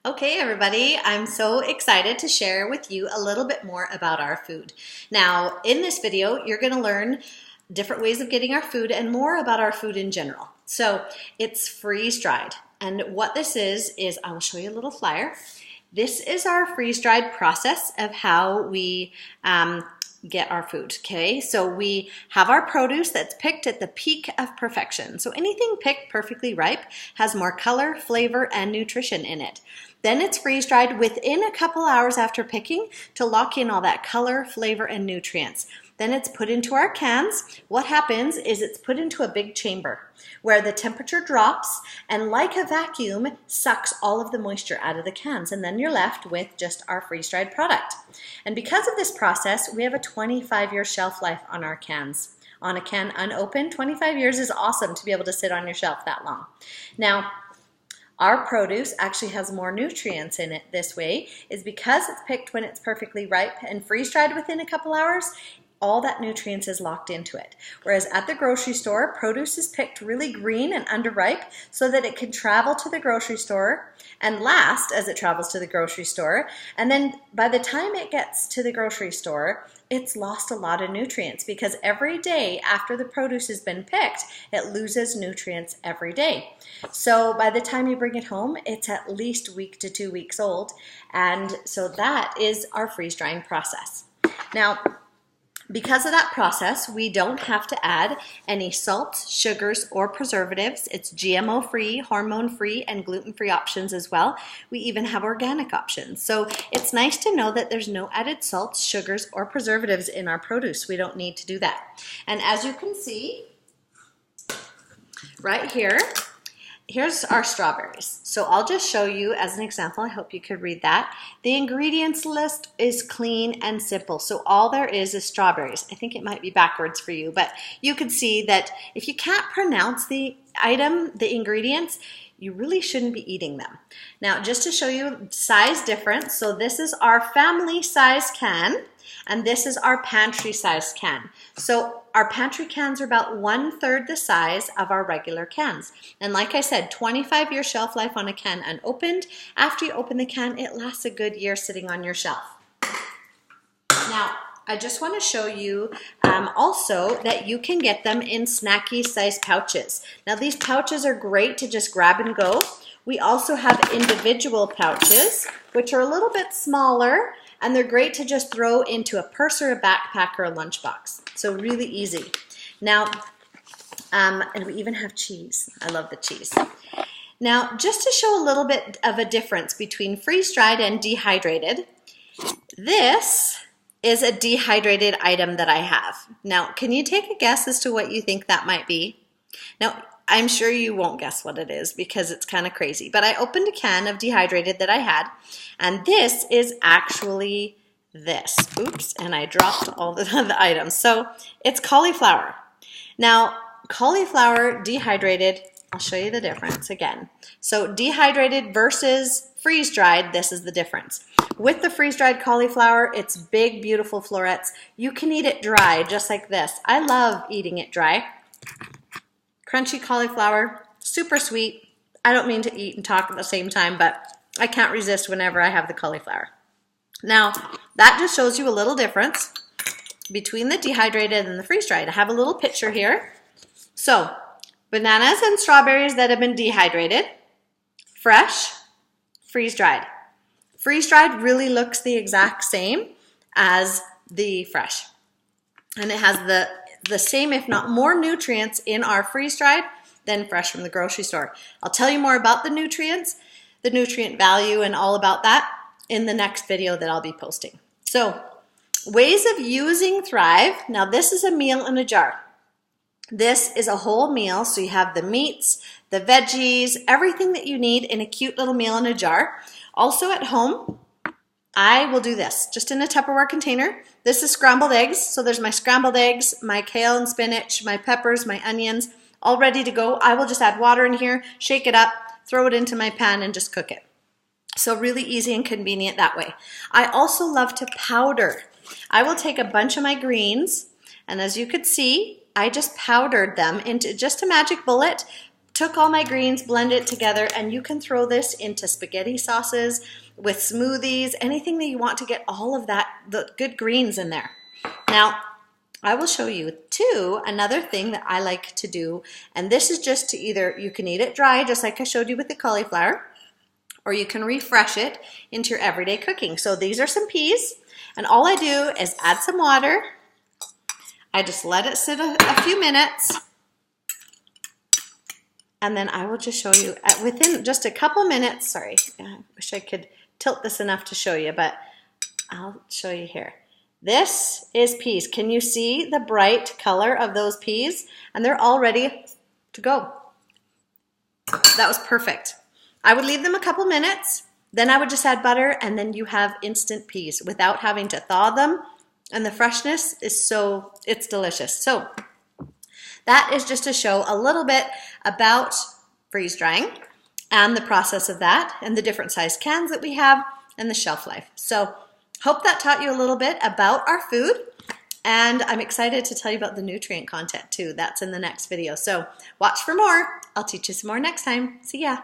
Okay, everybody, I'm so excited to share with you a little bit more about our food. Now, in this video, you're going to learn different ways of getting our food and more about our food in general. So, it's freeze-dried. And what this is I will show you a little flyer. This is our freeze-dried process of how we get our food, okay? So we have our produce that's picked at the peak of perfection. So anything picked perfectly ripe has more color, flavor, and nutrition in it. Then it's freeze-dried within a couple hours after picking to lock in all that color, flavor, and nutrients. Then it's put into our cans. What happens is it's put into a big chamber where the temperature drops and like a vacuum sucks all of the moisture out of the cans, and then you're left with just our freeze-dried product. And because of this process, we have a 25-year shelf life on our cans. On a can unopened, 25 years is awesome to be able to sit on your shelf that long. Now, our produce actually has more nutrients in it this way is because it's picked when it's perfectly ripe and freeze-dried within a couple hours. All that nutrients is locked into it. Whereas at the grocery store, produce is picked really green and underripe so that it can travel to the grocery store and last as it travels to the grocery store. And then by the time it gets to the grocery store, it's lost a lot of nutrients because every day after the produce has been picked, it loses nutrients every day. So by the time you bring it home, it's at least a week to 2 weeks old. And so that is our freeze drying process. Now, because of that process, we don't have to add any salts, sugars, or preservatives. It's GMO-free, hormone-free, and gluten-free options as well. We even have organic options. So it's nice to know that there's no added salts, sugars, or preservatives in our produce. We don't need to do that. And as you can see, right here, here's our strawberries. So I'll just show you as an example. I hope you could read that. The ingredients list is clean and simple. So all there is strawberries. I think it might be backwards for you, but you can see that if you can't pronounce the item, the ingredients, you really shouldn't be eating them. Now, just to show you size difference, so this is our family size can, and this is our pantry size can. So our pantry cans are about 1/3 the size of our regular cans. And like I said, 25-year shelf life on a can unopened. After you open the can, it lasts a good year sitting on your shelf. Now, I just want to show you also that you can get them in snacky size pouches. Now these pouches are great to just grab and go. We also have individual pouches, which are a little bit smaller, and they're great to just throw into a purse or a backpack or a lunchbox. So really easy. Now, and we even have cheese. I love the cheese. Now, just to show a little bit of a difference between freeze-dried and dehydrated, this is a dehydrated item that I have. Now, can you take a guess as to what you think that might be? Now, I'm sure you won't guess what it is because it's kind of crazy, but I opened a can of dehydrated that I had, and this is actually this. Oops, and I dropped all the items. So it's cauliflower. Now, cauliflower dehydrated, I'll show you the difference again. So dehydrated versus freeze-dried, this is the difference. With the freeze-dried cauliflower, it's big, beautiful florets. You can eat it dry, just like this. I love eating it dry. Crunchy cauliflower, super sweet. I don't mean to eat and talk at the same time, but I can't resist whenever I have the cauliflower. Now, that just shows you a little difference between the dehydrated and the freeze-dried. I have a little picture here. So, bananas and strawberries that have been dehydrated, fresh, freeze-dried. Freeze-dried really looks the exact same as the fresh. And it has the same, if not more, nutrients in our freeze-dried than fresh from the grocery store. I'll tell you more about the nutrients, the nutrient value, and all about that in the next video that I'll be posting. So, ways of using Thrive. Now, this is a meal in a jar. This is a whole meal, so you have the meats, the veggies, everything that you need in a cute little meal in a jar. Also at home, I will do this, just in a Tupperware container. This is scrambled eggs, so there's my scrambled eggs, my kale and spinach, my peppers, my onions, all ready to go. I will just add water in here, shake it up, throw it into my pan, and just cook it. So really easy and convenient that way. I also love to powder. I will take a bunch of my greens, and as you could see, I just powdered them into just a magic bullet, took all my greens, blended it together, and you can throw this into spaghetti sauces, with smoothies, anything that you want to get all of that, the good greens in there. Now, I will show you too, another thing that I like to do, and this is just to either, you can eat it dry, just like I showed you with the cauliflower, or you can refresh it into your everyday cooking. So these are some peas, and all I do is add some water. I just let it sit a few minutes, and then I will just show you within just a couple minutes. Sorry, I wish I could tilt this enough to show you, but I'll show you here. This is peas. Can you see the bright color of those peas? And they're all ready to go. That was perfect. I would leave them a couple minutes, then I would just add butter, and then you have instant peas without having to thaw them. And the freshness is it's delicious. So that is just to show a little bit about freeze drying and the process of that and the different size cans that we have and the shelf life. So hope that taught you a little bit about our food, and I'm excited to tell you about the nutrient content too. That's in the next video. So watch for more. I'll teach you some more next time. See ya.